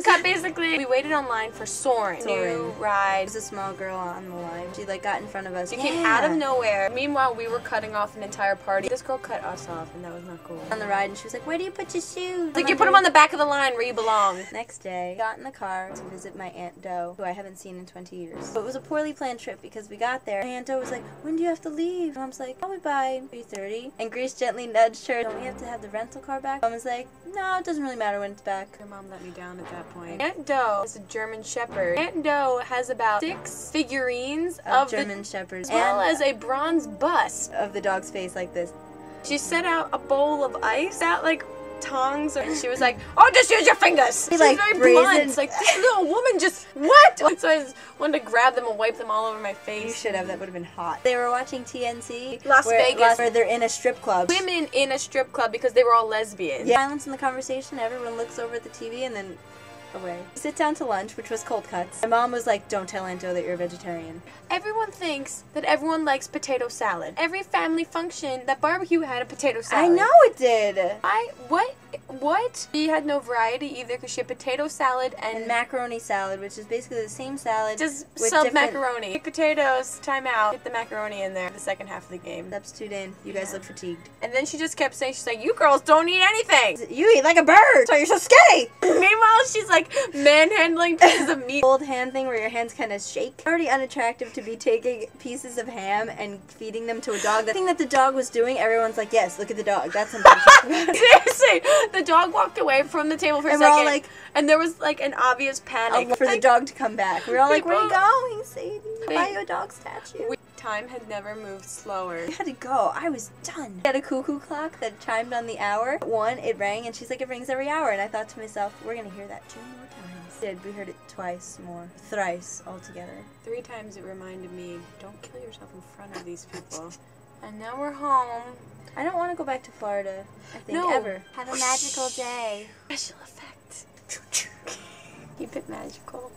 Epcot, basically. We waited online for Soarin'. New ride. There was a small girl on the line. She like got in front of us. She came out of nowhere. Meanwhile, we were cutting off an entire party. This girl cut us off, and that was not cool. On the ride, and she was like, "Where do you put your shoes?" Like, you put them on the back of the line where you belong. Next day, got in the car to visit my Aunt Doe, who I haven't seen in 20 years. But it was a poorly planned trip because we got there. My Aunt Doe was like, "When do you have to leave?" Mom's like, "Probably by 3:30." And Grace gently nudged her. "Don't we have to have the rental car back?" Mom was like, "No, it doesn't really matter when it's back." Her mom let me down at that point. Aunt Doe is a German Shepherd. Aunt Doe has about 6 figurines of German Shepherds, as well as a bronze bust of the dog's face like this. She set out a bowl of ice out like tongs, and she was like, "Oh, just use your fingers." She's like very brazen. blunt. It's like, this little woman just what? So I just wanted to grab them and wipe them all over my face. You should have. That would have been hot. They were watching TNC, Las Vegas, where they're in a strip club. Women in a strip club because they were all lesbians. Yeah. Silence in the conversation. Everyone looks over at the TV and then away. We sit down to lunch, which was cold cuts. My mom was like, "Don't tell Aunt Doe that you're a vegetarian." Everyone thinks that everyone likes potato salad. Every family function, that barbecue had a potato salad. I know it did. What? She had no variety either because she had potato salad and macaroni salad, which is basically the same salad. Just with sub different macaroni. Potatoes, time out. Get the macaroni in there the second half of the game. Substitute in. You guys look fatigued. And then she just kept saying, she's like, "You girls don't eat anything. You eat like a bird, so you're so skinny." Meanwhile, she's like manhandling pieces of meat. Old hand thing where your hands kind of shake. Already unattractive to be taking pieces of ham and feeding them to a dog. The thing that the dog was doing, everyone's like, "Yes, look at the dog. That's something." Seriously, the dog walked away from the table for a second, we're all like, and there was like an obvious panic for the dog to come back. We're all like, "Where are you going, Sadie? I'll buy you a dog statue." Time had never moved slower. I had to go. I was done. I had a cuckoo clock that chimed on the hour. At 1, it rang, and she's like, "It rings every hour." And I thought to myself, we're gonna hear that 2 more times. We heard it twice more, thrice altogether. 3 times it reminded me, don't kill yourself in front of these people. And now we're home. I don't want to go back to Florida, I think, ever. Have a magical day. Special effect. Keep it magical.